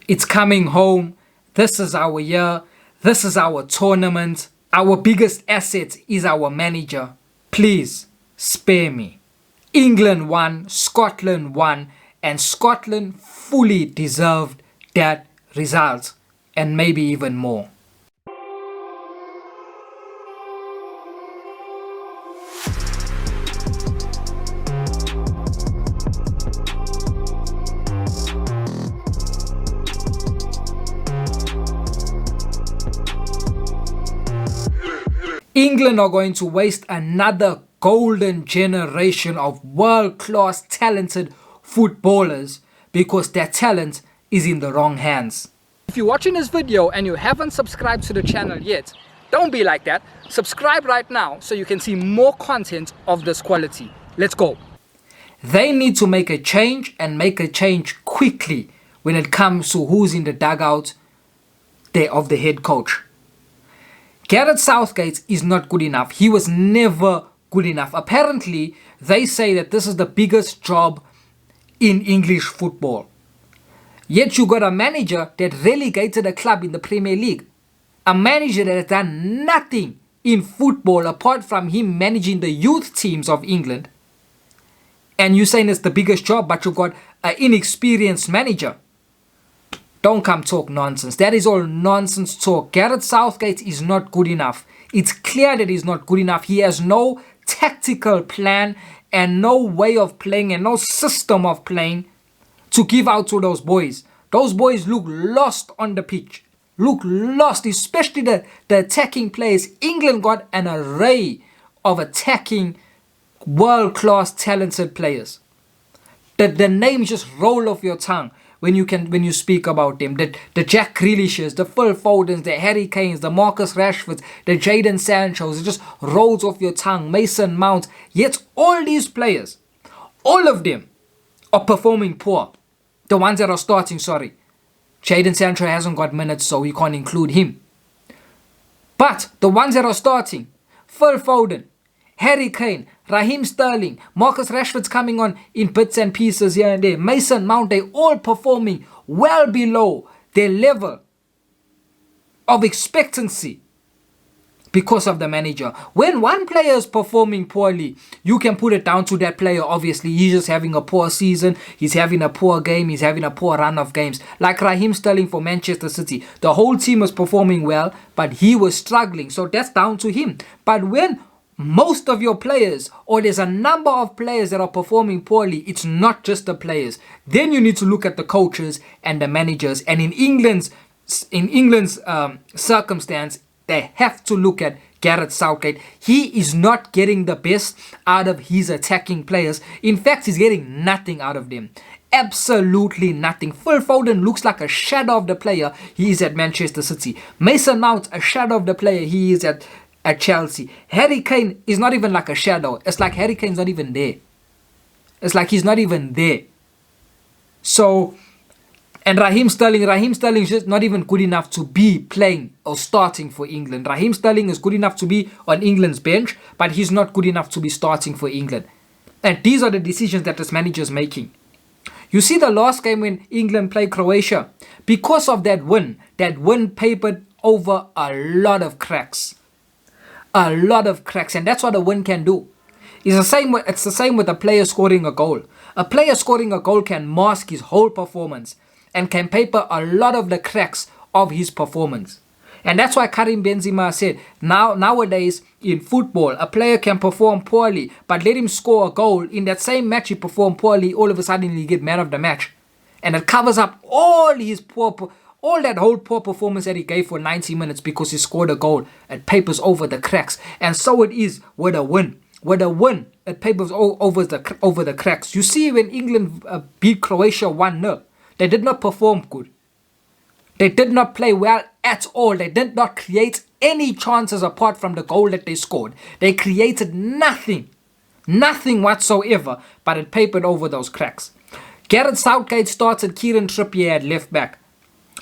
It's coming home. This is our year. This is our tournament. Our biggest asset is our manager. Please spare me. England won, Scotland won, and Scotland fully deserved that result, and maybe even more. England are going to waste another golden generation of world-class talented footballers because their talent is in the wrong hands. If you're watching this video and you haven't subscribed to the channel yet, don't be like that. Subscribe right now so you can see more content of this quality. Let's go. They need to make a change, and make a change quickly when it comes to who's in the dugout of the head coach. Gareth Southgate is not good enough. He was never good enough. Apparently, they say that this is the biggest job in English football. Yet you got a manager that relegated a club in the Premier League. A manager that has done nothing in football apart from him managing the youth teams of England. And you're saying it's the biggest job, but you got an inexperienced manager. Don't come talk nonsense. That is all nonsense talk. Gareth Southgate is not good enough. It's clear that he's not good enough. He has no tactical plan and no way of playing and no system of playing to give out to those boys. Those boys look lost on the pitch. Look lost, especially the attacking players. England got an array of attacking world-class talented players. The names just roll off your tongue when you speak about them. The Jack Grealishes, the Phil Fodens, the Harry Kanes, the Marcus Rashfords, the Jadon Sanchos, it just rolls off your tongue. Mason Mount. Yet all these players, all of them are performing poor. The ones that are starting, sorry. Jadon Sancho hasn't got minutes, so we can't include him. But the ones that are starting, Phil Foden, Harry Kane, Raheem Sterling, Marcus Rashford's coming on in bits and pieces here and there. Mason Mount, they all performing well below their level of expectancy because of the manager. When one player is performing poorly, you can put it down to that player. Obviously, he's just having a poor season. He's having a poor game. He's having a poor run of games. Like Raheem Sterling for Manchester City. The whole team was performing well, but he was struggling. So that's down to him. But when most of your players, or there's a number of players that are performing poorly, it's not just the players. Then you need to look at the coaches and the managers. And in England's circumstance, they have to look at Gareth Southgate. He is not getting the best out of his attacking players. In fact, he's getting nothing out of them. Absolutely nothing. Phil Foden looks like a shadow of the player he is at Manchester City. Mason Mount, a shadow of the player he is at Chelsea. Harry Kane is not even like a shadow. It's like Harry Kane's not even there. It's like he's not even there. So, and Raheem Sterling is just not even good enough to be playing or starting for England. Raheem Sterling is good enough to be on England's bench, but he's not good enough to be starting for England. And these are the decisions that this manager is making. You see the last game when England played Croatia, because of that win papered over a lot of cracks. A lot of cracks, and that's what a win can do. It's the same with a player scoring a goal. A player scoring a goal can mask his whole performance and can paper a lot of the cracks of his performance. And that's why Karim Benzema said, nowadays in football, a player can perform poorly, but let him score a goal. In that same match he performed poorly, all of a sudden he get man of the match. And it covers up all that whole poor performance that he gave for 90 minutes because he scored a goal. It papers over the cracks. And so it is with a win. With a win, it papers over the cracks. You see when England beat Croatia 1-0, they did not perform good. They did not play well at all. They did not create any chances apart from the goal that they scored. They created nothing. Nothing whatsoever, but it papered over those cracks. Gareth Southgate started Kieran Trippier at left back.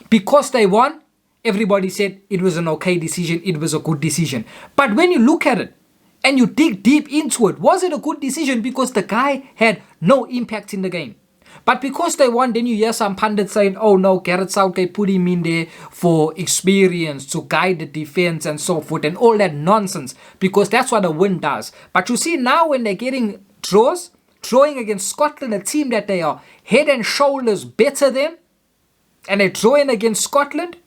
Because they won, everybody said it was an okay decision, it was a good decision. But when you look at it and you dig deep into it, was it a good decision? Because the guy had no impact in the game. But because they won, then you hear some pundits saying, oh no, Gareth Southgate put him in there for experience, to guide the defense and so forth, and all that nonsense, because that's what a win does. But you see now when they're getting drawing against Scotland, a team that they are head and shoulders better than, and they're drawing against Scotland,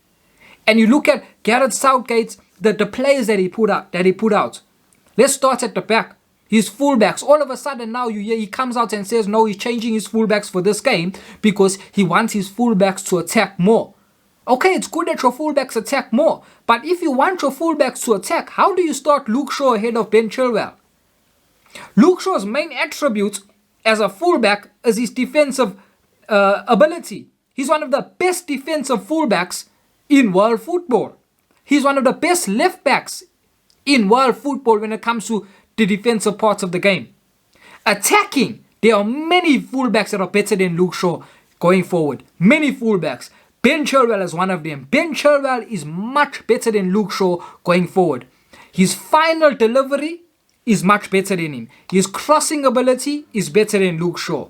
and you look at Gareth Southgate's, the players that he put out. Let's start at the back. His fullbacks, all of a sudden now you hear he comes out and says no, he's changing his fullbacks for this game because he wants his fullbacks to attack more. Okay, it's good that your fullbacks attack more, but if you want your fullbacks to attack, how do you start Luke Shaw ahead of Ben Chilwell? Luke Shaw's main attribute as a fullback is his defensive ability. He's one of the best defensive fullbacks in world football. He's one of the best left backs in world football when it comes to the defensive parts of the game. Attacking, there are many fullbacks that are better than Luke Shaw going forward. Many fullbacks. Ben Chilwell is one of them. Ben Chilwell is much better than Luke Shaw going forward. His final delivery is much better than him. His crossing ability is better than Luke Shaw.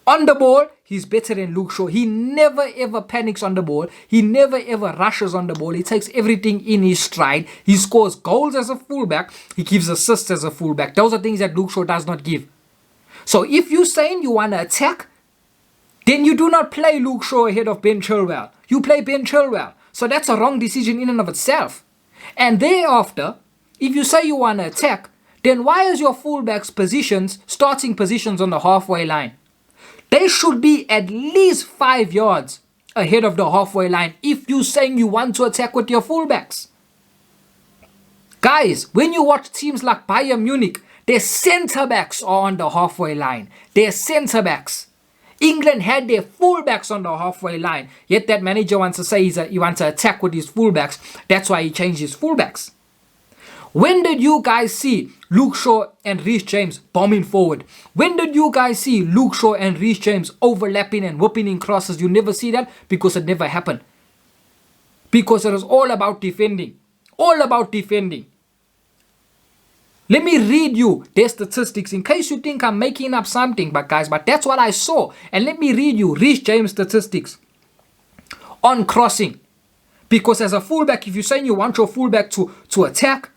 On the ball, he's better than Luke Shaw. He never ever panics on the ball. He never ever rushes on the ball. He takes everything in his stride. He scores goals as a fullback. He gives assists as a fullback. Those are things that Luke Shaw does not give. So if you're saying you want to attack, then you do not play Luke Shaw ahead of Ben Chilwell. You play Ben Chilwell. So that's a wrong decision in and of itself. And thereafter, if you say you want to attack, then why is your fullbacks starting positions on the halfway line? They should be at least 5 yards ahead of the halfway line if you're saying you want to attack with your fullbacks. Guys, when you watch teams like Bayern Munich, their centre-backs are on the halfway line. Their centre-backs. England had their fullbacks on the halfway line. Yet that manager wants to say he wants to attack with his fullbacks. That's why he changed his fullbacks. When did you guys see Luke Shaw and Reece James bombing forward? When did you guys see Luke Shaw and Reece James overlapping and whooping in crosses? You never see that because it never happened. Because it was all about defending. All about defending. Let me read you their statistics in case you think I'm making up something, but that's what I saw. And let me read you Reece James statistics on crossing. Because as a fullback, if you're saying you want your fullback to attack,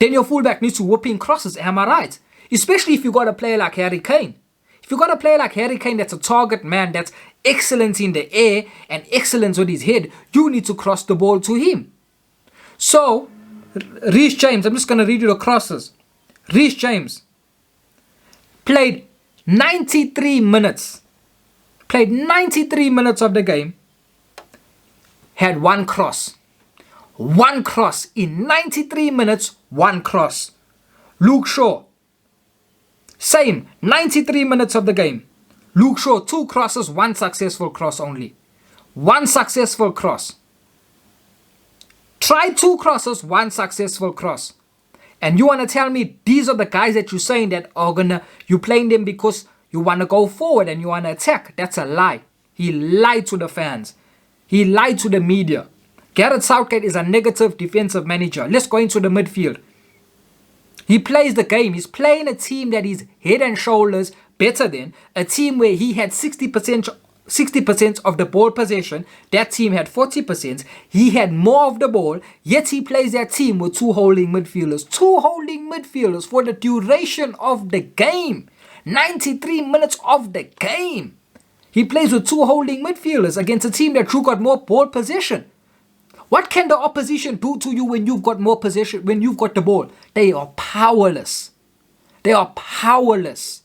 then your fullback needs to whoop in crosses. Am I right? Especially if you got a player like Harry Kane. If you got a player like Harry Kane that's a target man, that's excellent in the air and excellent with his head, you need to cross the ball to him. So, Reece James, I'm just going to read you the crosses. Reece James played 93 minutes. Played 93 minutes of the game. Had one cross. One cross in 93 minutes, one cross. Luke Shaw, same, 93 minutes of the game. Luke Shaw, 2 crosses, 1 successful cross only. 1 successful cross. Try 2 crosses, 1 successful cross. And you want to tell me these are the guys that you're saying that you're playing them because you want to go forward and you want to attack? That's a lie. He lied to the fans. He lied to the media. Gareth Southgate is a negative defensive manager. Let's go into the midfield. He plays the game. He's playing a team that is head and shoulders better than. A team where he had 60% of the ball possession. That team had 40%. He had more of the ball. Yet he plays that team with 2 holding midfielders. 2 holding midfielders for the duration of the game. 93 minutes of the game. He plays with 2 holding midfielders against a team that you got more ball possession. What can the opposition do to you when you've got more possession, when you've got the ball? They are powerless. They are powerless.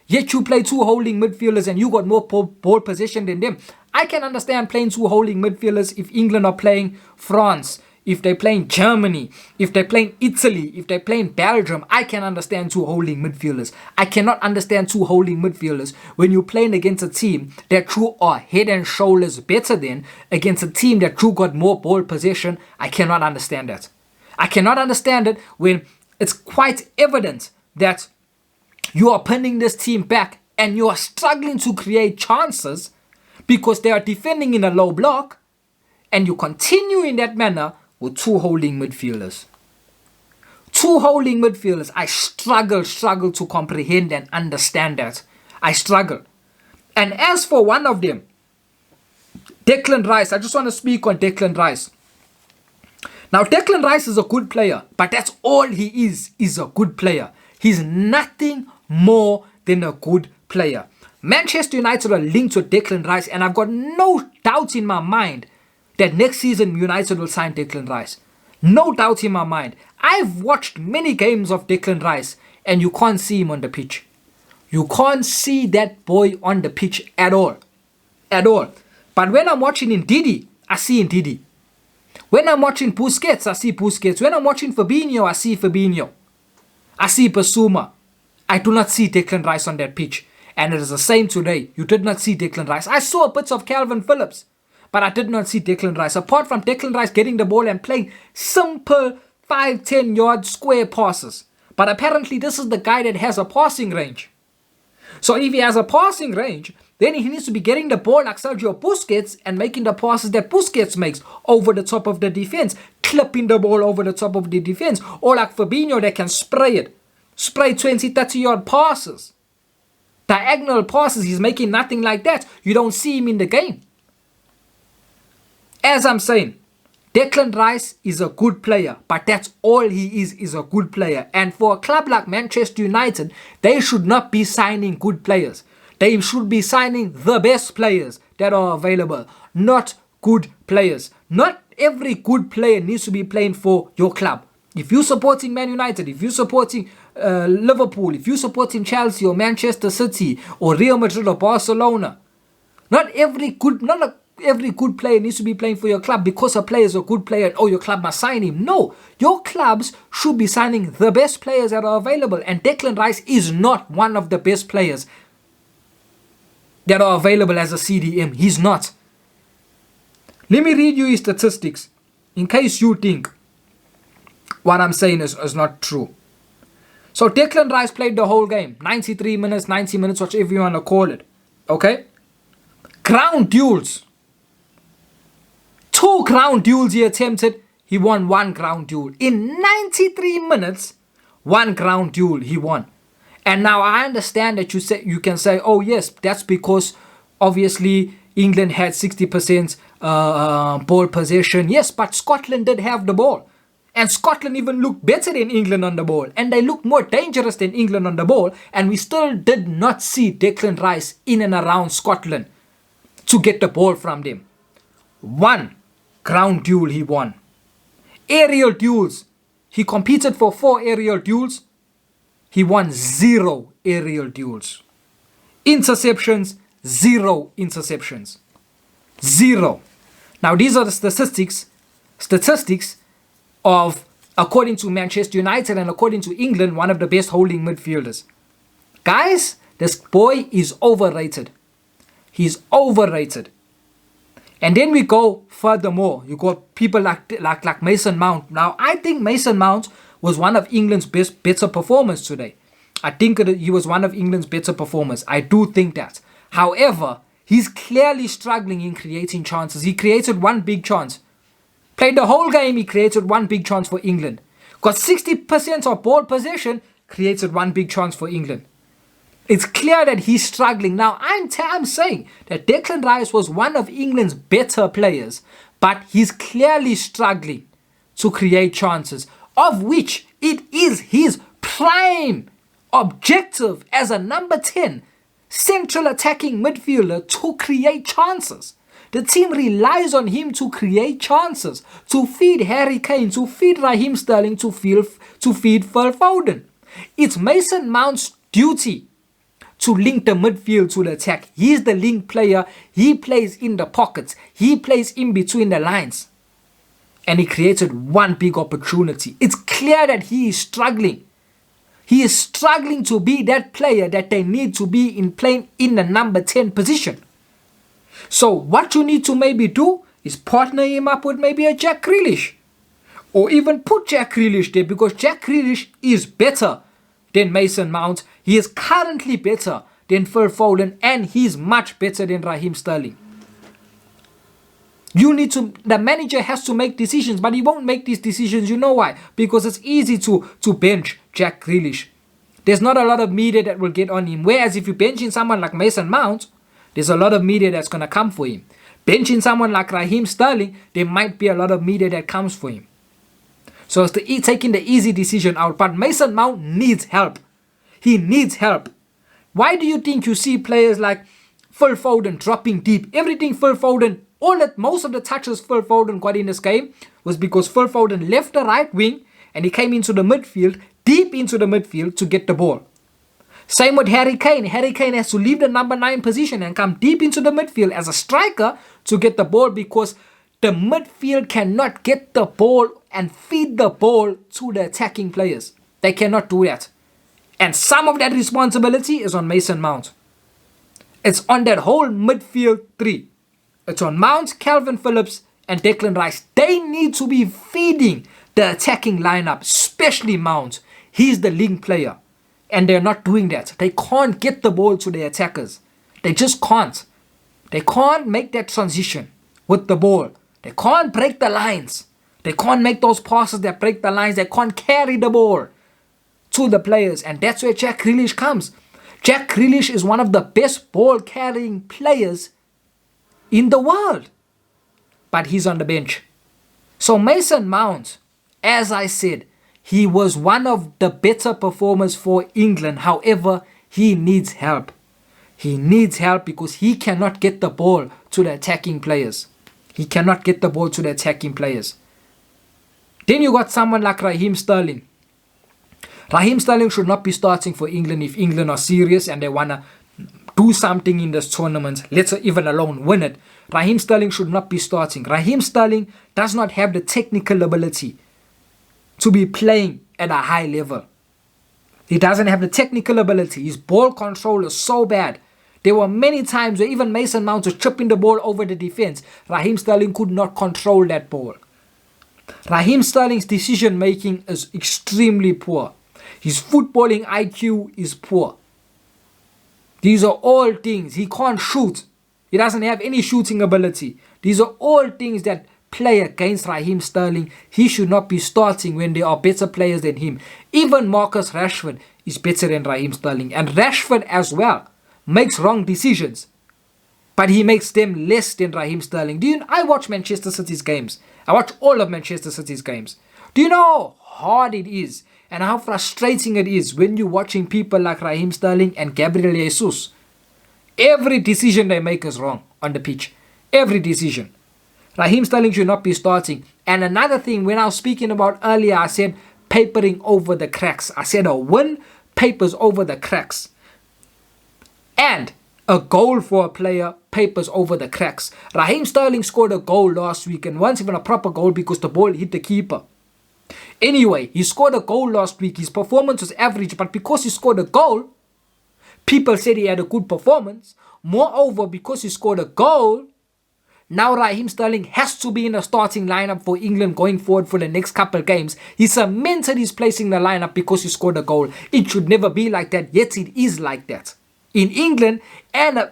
Yet you play 2 holding midfielders and you got more ball possession than them. I can understand playing 2 holding midfielders if England are playing France, if they're playing Germany, if they're playing Italy, if they're playing Belgium. I can understand 2 holding midfielders. I cannot understand 2 holding midfielders when you're playing against a team that you are head and shoulders better than, against a team that you got more ball possession. I cannot understand that. I cannot understand it when it's quite evident that you are pinning this team back and you are struggling to create chances because they are defending in a low block, and you continue in that manner with 2 holding midfielders. 2 holding midfielders. I struggle to comprehend and understand that. I struggle. And as for one of them, Declan Rice, I just want to speak on Declan Rice. Now, Declan Rice is a good player, but that's all he is a good player. He's nothing more than a good player. Manchester United are linked with Declan Rice, and I've got no doubt in my mind that next season United will sign Declan Rice. No doubt in my mind. I've watched many games of Declan Rice, and you can't see him on the pitch. You can't see that boy on the pitch at all. At all. But when I'm watching Ndidi, I see Ndidi. When I'm watching Busquets, I see Busquets. When I'm watching Fabinho, I see Fabinho. I see Basuma. I do not see Declan Rice on that pitch. And it is the same today. You did not see Declan Rice. I saw bits of Calvin Phillips, but I did not see Declan Rice. Apart from Declan Rice getting the ball and playing simple 5-10 yard square passes. But apparently this is the guy that has a passing range. So if he has a passing range, then he needs to be getting the ball like Sergio Busquets and making the passes that Busquets makes over the top of the defense, clipping the ball over the top of the defense, or like Fabinho that can spray it. Spray 20-30 yard passes. Diagonal passes, he's making nothing like that. You don't see him in the game. As I'm saying, Declan Rice is a good player, but that's all he is a good player. And for a club like Manchester United, they should not be signing good players. They should be signing the best players that are available, not good players. Not every good player needs to be playing for your club. If you're supporting Man United, if you're supporting Liverpool, if you're supporting Chelsea or Manchester City or Real Madrid or Barcelona, not every good player needs to be playing for your club because a player is a good player and your club must sign him. No, your clubs should be signing the best players that are available, and Declan Rice is not one of the best players that are available as a CDM. He's not. Let me read you his statistics in case you think what I'm saying is not true. So Declan Rice played the whole game. 93 minutes, 90 minutes, whatever you want to call it. Okay? Ground duels. 2 ground duels he attempted. He won 1 ground duel. In 93 minutes, 1 ground duel he won. And now I understand that you can say, oh yes, that's because obviously England had 60% ball possession. Yes, but Scotland did have the ball. And Scotland even looked better than England on the ball. And they looked more dangerous than England on the ball. And we still did not see Declan Rice in and around Scotland to get the ball from them. 1 ground duel he won. Aerial duels. He competed for 4 aerial duels. He won 0 aerial duels. Interceptions, 0 interceptions. 0. Now these are the statistics of, according to Manchester United and according to England, one of the best holding midfielders. Guys, this boy is overrated. He's overrated. And then we go furthermore. You got people like Mason Mount. Now, I think Mason Mount was one of England's better performers today. I think he was one of England's better performers. I do think that. However, he's clearly struggling in creating chances. He created 1 big chance. Played the whole game, he created 1 big chance for England. Got 60% of ball possession, created 1 big chance for England. It's clear that he's struggling. Now, I'm saying that Declan Rice was one of England's better players, but he's clearly struggling to create chances, of which it is his prime objective as a number 10 central attacking midfielder to create chances. The team relies on him to create chances, to feed Harry Kane, to feed Raheem Sterling, to feed Phil Foden. It's Mason Mount's duty to link the midfield to the attack. He's the link player. He plays in the pockets. He plays in between the lines. And he created 1 big opportunity. It's clear that he is struggling. He is struggling to be that player that they need to be in playing in the number 10 position. So what you need to maybe do is partner him up with maybe a Jack Grealish. Or even put Jack Grealish there, because Jack Grealish is better than Mason Mount. He is currently better than Phil Foden, and he's much better than Raheem Sterling. The manager has to make decisions, but he won't make these decisions. You know why? Because it's easy to bench Jack Grealish. There's not a lot of media that will get on him. Whereas if you're benching someone like Mason Mount, There's a lot of media that's going to come for him. Benching someone like Raheem Sterling, there might be a lot of media that comes for him. So it's taking the easy decision out. But Mason Mount needs help. He needs help. Why do you think you see players like Phil Foden dropping deep? Everything Phil Foden, most of the touches Phil Foden got in this game was because Phil Foden left the right wing and he came into the midfield, deep into the midfield to get the ball. Same with Harry Kane. Harry Kane has to leave the number 9 position and come deep into the midfield as a striker to get the ball because the midfield cannot get the ball and feed the ball to the attacking players. They cannot do that. And some of that responsibility is on Mason Mount. It's on that whole midfield 3. It's on Mount, Calvin Phillips, and Declan Rice. They need to be feeding the attacking lineup, especially Mount. He's the link player. And they're not doing that. They can't get the ball to the attackers. They just can't. They can't make that transition with the ball. They can't break the lines. They can't make those passes that break the lines. They can't carry the ball to the players. And that's where Jack Grealish comes. Jack Grealish is one of the best ball-carrying players in the world. But he's on the bench. So Mason Mount, as I said, he was one of the better performers for England. However, he needs help. He needs help because he cannot get the ball to the attacking players. He cannot get the ball to the attacking players. Then you got someone like Raheem Sterling. Raheem Sterling should not be starting for England if England are serious and they want to do something in this tournament, let even alone win it. Raheem Sterling should not be starting. Raheem Sterling does not have the technical ability to be playing at a high level. He doesn't have the technical ability. His ball control is so bad. There were many times where even Mason Mount was chipping the ball over the defense. Raheem Sterling could not control that ball. Raheem Sterling's decision making is extremely poor. His footballing IQ is poor. These are all things. He can't shoot. He doesn't have any shooting ability. These are all things that play against Raheem Sterling. He should not be starting when there are better players than him. Even Marcus Rashford is better than Raheem Sterling. And Rashford as well makes wrong decisions. But he makes them less than Raheem Sterling. I watch Manchester City's games. I watch all of Manchester City's games. Do you know how hard it is and how frustrating it is when you're watching people like Raheem Sterling and Gabriel Jesus? Every decision they make is wrong on the pitch. Every decision. Raheem Sterling should not be starting. And another thing, when I was speaking about earlier, I said papering over the cracks. I said a win papers over the cracks. And a goal for a player papers over the cracks. Raheem Sterling scored a goal last week and once even a proper goal because the ball hit the keeper. Anyway, he scored a goal last week. His performance was average, but because he scored a goal, people said he had a good performance. Moreover, because he scored a goal, now Raheem Sterling has to be in a starting lineup for England going forward for the next couple of games. He cemented his place in the lineup because he scored a goal. It should never be like that, yet it is like that. In England and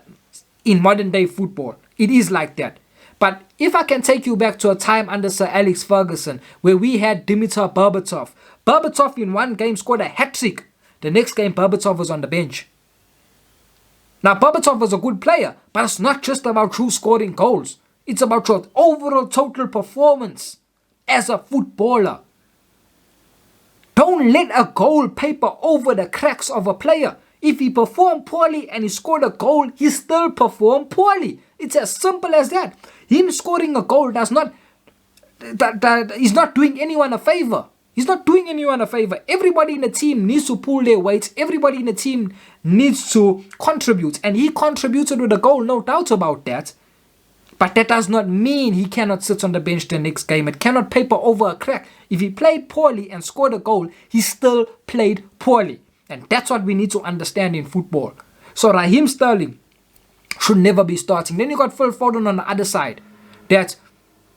in modern day football, it is like that. But if I can take you back to a time under Sir Alex Ferguson where we had Dimitar Berbatov. Berbatov in one game scored a hat-trick. The next game Berbatov was on the bench. Now Berbatov was a good player, but it's not just about you scoring goals. It's about your overall total performance as a footballer. Don't let a goal paper over the cracks of a player. If he performed poorly and he scored a goal, he still performed poorly. It's as simple as that. Him scoring a goal does not... he's not doing anyone a favor. He's not doing anyone a favor. Everybody in the team needs to pull their weight. Everybody in the team needs to contribute. And he contributed with a goal, no doubt about that. But that does not mean he cannot sit on the bench the next game. It cannot paper over a crack. If he played poorly and scored a goal, he still played poorly. And that's what we need to understand in football. So Raheem Sterling should never be starting. Then you got Phil Foden on the other side. That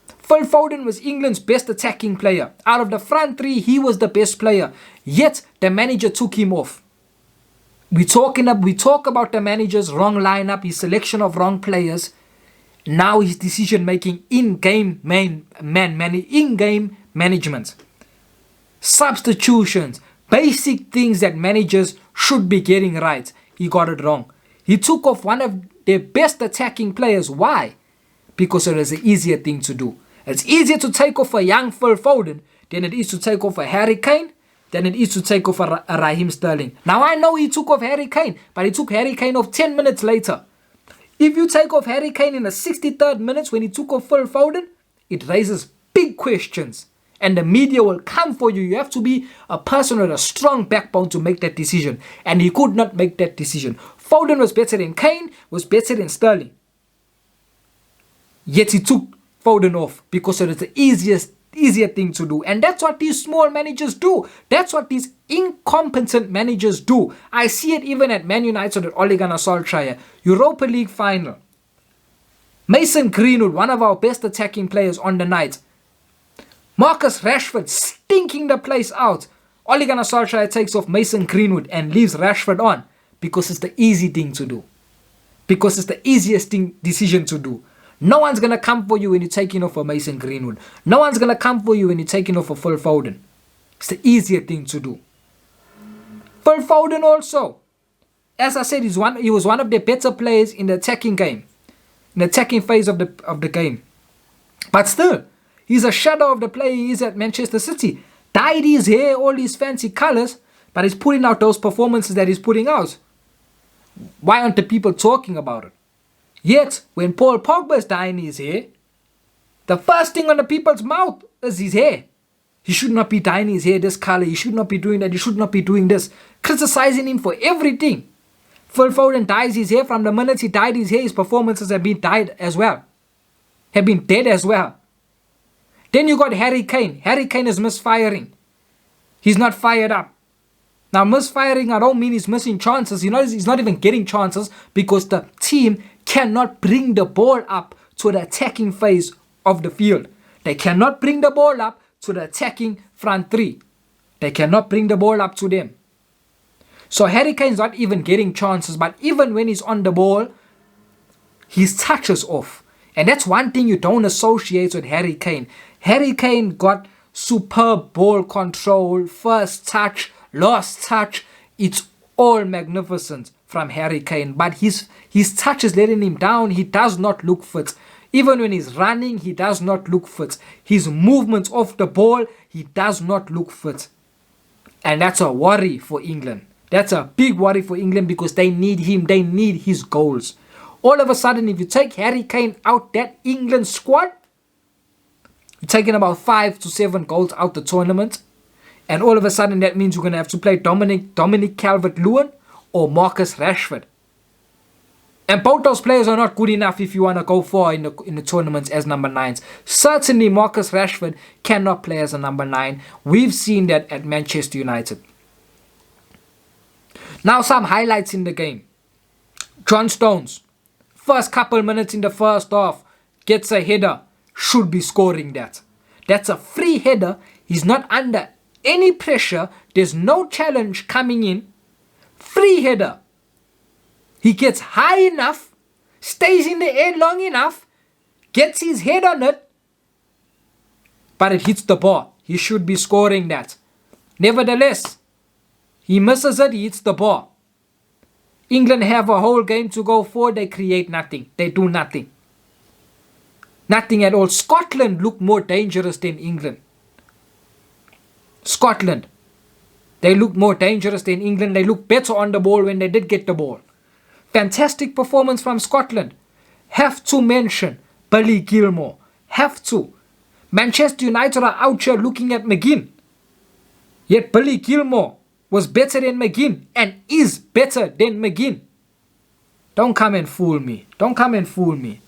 Phil Foden was England's best attacking player. Out of the front three, he was the best player. Yet the manager took him off. We talk about the manager's wrong lineup, his selection of wrong players. Now his decision making in-game in-game management. Substitutions. Basic things that managers should be getting right. He got it wrong. He took off one of their best attacking players. Why? Because it is an easier thing to do. It's easier to take off a young Phil Foden than it is to take off a Harry Kane, than it is to take off a Raheem Sterling. Now I know he took off Harry Kane, but he took Harry Kane off 10 minutes later. If you take off Harry Kane in the 63rd minute when he took off Phil Foden, it raises big questions. And the media will come for you. You have to be a person with a strong backbone to make that decision. And he could not make that decision. Foden was better than Kane, was better than Sterling. Yet he took Foden off because it is the easier thing to do. And that's what these small managers do. That's what these incompetent managers do. I see it even at Man United with Ole Gunnar Solskjaer. Europa League final. Mason Greenwood, one of our best attacking players on the night. Marcus Rashford stinking the place out. Ole Gunnar Solskjaer takes off Mason Greenwood and leaves Rashford on because it's the easy thing to do. Because it's the easiest decision to do. No one's going to come for you when you're taking off a Mason Greenwood. No one's going to come for you when you're taking off a Phil Foden. It's the easier thing to do. Phil Foden also, as I said, he was one of the better players in the attacking game. In the attacking phase of the game. But still, he's a shadow of the player he is at Manchester City. Dyed his hair, all these fancy colours, but he's putting out those performances that he's putting out. Why aren't the people talking about it? Yet, when Paul Pogba is dyeing his hair, the first thing on the people's mouth is his hair. He should not be dyeing his hair this color. He should not be doing that. He should not be doing this. Criticizing him for everything. Phil Foden dyes his hair. From the minute he dyed his hair, his performances have been dyed as well. Have been dead as well. Then you got Harry Kane. Harry Kane is misfiring. He's not fired up. Now misfiring, I don't mean he's missing chances. He's not even getting chances because the team cannot bring the ball up to the attacking phase of the field. They cannot bring the ball up to the attacking front three. They cannot bring the ball up to them. So Harry Kane's not even getting chances, but even when he's on the ball, his touch is off. And that's one thing you don't associate with Harry Kane. Harry Kane got superb ball control, first touch, last touch. It's all magnificent from Harry Kane. But his touch is letting him down. He does not look fit. Even when he's running, he does not look fit. His movements off the ball, he does not look fit. And that's a worry for England. That's a big worry for England because they need him. They need his goals. All of a sudden, if you take Harry Kane out that England squad, you're taking about 5 to 7 goals out the tournament. And all of a sudden, that means you're going to have to play Dominic Calvert-Lewin or Marcus Rashford. And both those players are not good enough if you want to go far in the tournaments as number 9s. Certainly, Marcus Rashford cannot play as a number 9. We've seen that at Manchester United. Now, some highlights in the game. John Stones, first couple minutes in the first half, gets a header. Should be scoring that. That's a free header. He's not under any pressure. There's no challenge coming in. Free header. He gets high enough, stays in the air long enough, gets his head on it, but it hits the bar. He should be scoring that. Nevertheless, he misses it, he hits the bar. England have a whole game to go for. They create nothing. They do nothing. Nothing at all. Scotland look more dangerous than England. Scotland. They look more dangerous than England. They look better on the ball when they did get the ball. Fantastic performance from Scotland. Have to mention Billy Gilmour. Have to. Manchester United are out here looking at McGinn. Yet Billy Gilmour was better than McGinn and is better than McGinn. Don't come and fool me. Don't come and fool me.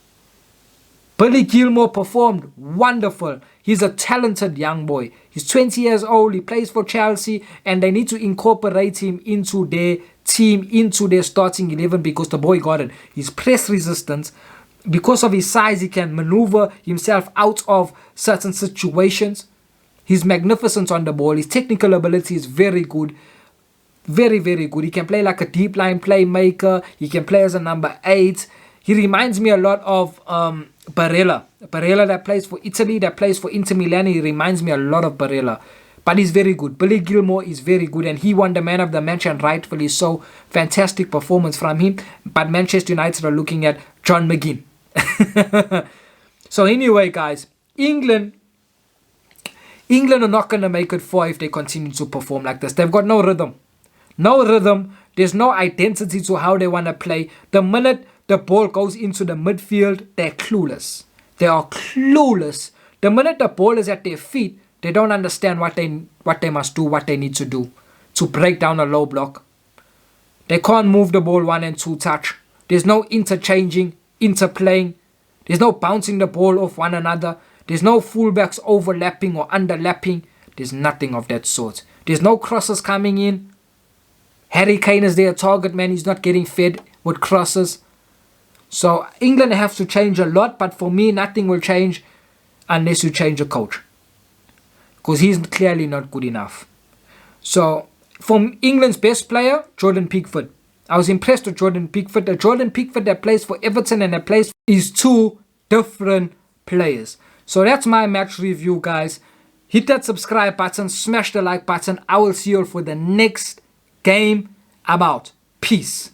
Billy Gilmour performed wonderful. He's a talented young boy. He's 20 years old. He plays for Chelsea and they need to incorporate him into their team, into their starting 11 because the boy got it. He's press resistant. Because of his size, he can maneuver himself out of certain situations. He's magnificent on the ball. His technical ability is very good. Very, very good. He can play like a deep line playmaker. He can play as a number 8. He reminds me a lot of Barella. Barella that plays for Italy, that plays for Inter Milan. He reminds me a lot of Barella. But he's very good. Billy Gilmore is very good, and he won the man of the match, and rightfully so. Fantastic performance from him. But Manchester United are looking at John McGinn. So anyway, guys, England are not going to make it far if they continue to perform like this. They've got no rhythm. No rhythm. There's no identity to how they want to play. The minute the ball goes into the midfield, they're clueless. They are clueless. The minute the ball is at their feet, they don't understand what they must do, what they need to do to break down a low block. They can't move the ball 1 and 2 touch. There's no interchanging, interplaying. There's no bouncing the ball off one another. There's no fullbacks overlapping or underlapping. There's nothing of that sort. There's no crosses coming in. Harry Kane is their target man. He's not getting fed with crosses. So England have to change a lot. But for me, nothing will change unless you change a coach. Because he's clearly not good enough. So from England's best player, Jordan Pickford. I was impressed with Jordan Pickford. The Jordan Pickford that plays for Everton and that plays is 2 different players. So that's my match review, guys. Hit that subscribe button, smash the like button. I will see you all for the next game. I'm out. Peace.